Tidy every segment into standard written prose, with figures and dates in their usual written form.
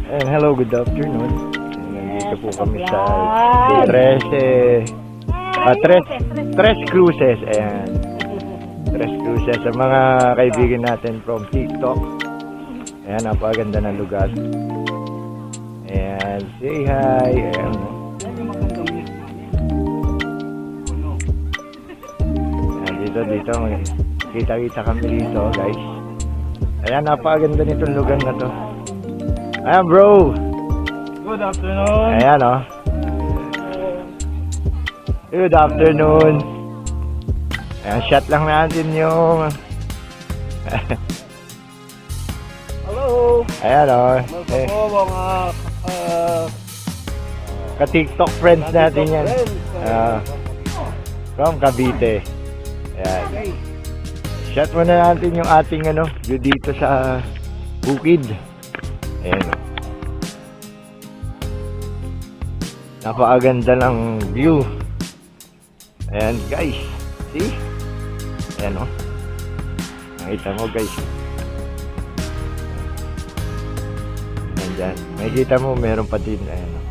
And hello, good afternoon. Nandito po kami sa 13 Cruises. Ayan. 13 Cruises sa mga kaibigan natin from TikTok. Ayan, napakaganda ng lugar. Ayan, say hi. Ayan. Ayan, dito. Kita-kita kami dito, guys. Ayan, napakaganda nitong lugar na to. Ayan, bro. Good afternoon. Ayan, oh. Good afternoon. Ayan, shot lang natin yung... Hello. Ayan, oh. Welcome po mga Ka-TikTok friends natin yan. friends. From Cavite. Ayan. Shot muna natin yung ating view dito sa bukid. Ayan, oh. Napakaganda ng view. Ayan, guys. See? Ayan, oh. Nakita mo, guys. Ayan dyan. Nakikita mo, meron pa din. Ayan, oh.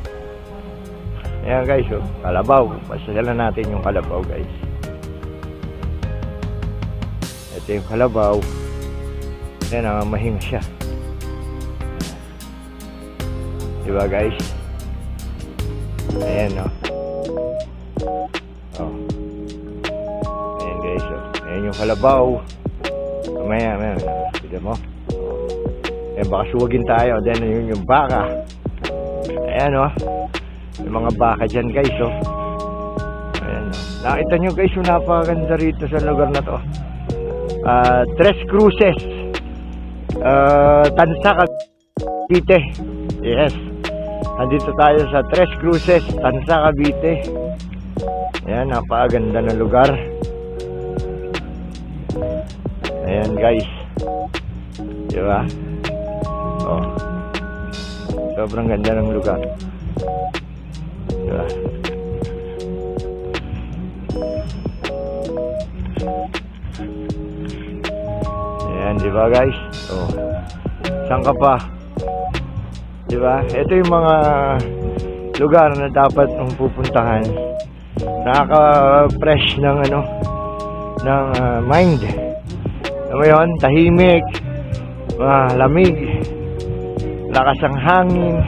Ayan, guys, oh. Kalabaw. Pasasala natin yung kalabaw, guys. Ito yung kalabaw. Ayan, mahinga siya. Diba, guys? Ayan, no? Oh. Ayan, guys, oh. Ayan yung kalabaw. Mamaya. Kita mo? Ayan, baka suwagin tayo. Then, yun yung baka. Ayan, no? Yung mga baka dyan, guys, oh. Ayan, no? Nakita nyo, guys, yung napakaganda rito sa lugar na to. 3 Cruises. Tansa, Cavite. Yes. Nandito tayo sa 3 Cruises, Tansa, Cavite. Ayan, napakaganda ng lugar. Ayan, guys. Diba? Oh. Sobrang ganda ng lugar. Diba? Ayan, diba, guys? Oh. Saan ka pa? Diba? Ito yung mga lugar na dapat mong pupuntahan. Nakaka-fresh ng ng mind. Alam mo yun? Tahimik, lamig, lakas ang hangin.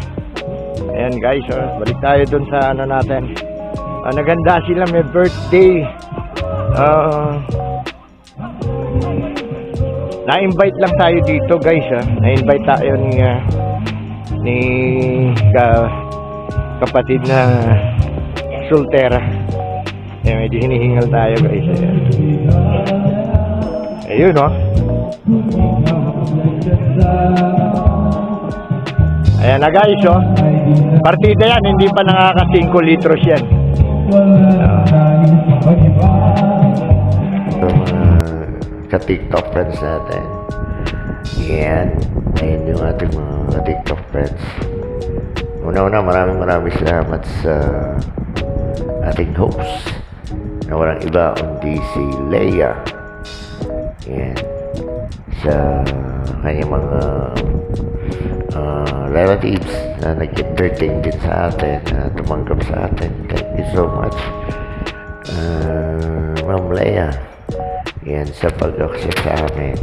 Ayan, guys, oh. Balik tayo dun sa natin. Naganda sila, may birthday. Na-invite lang tayo dito, guys. Na-invite tayo ni kapatid na Sultera. Ayan, medyo hinihingal tayo, guys. Ayun, no? Ayan na, guys, oh. Partida yan, hindi pa nakaka 5 litros yan. Ka-TikTok friends natin. Yan. Ayun yung ating mga TikTok friends. Una-una, maraming salamat sa ating host na walang iba kundi si Leia. Yan. Sa kanyang mga relatives na nag-entertain din sa atin, na tumanggap sa atin. Thank you so much, Ma'am Leia. Yan, sa pag-accept sa amin.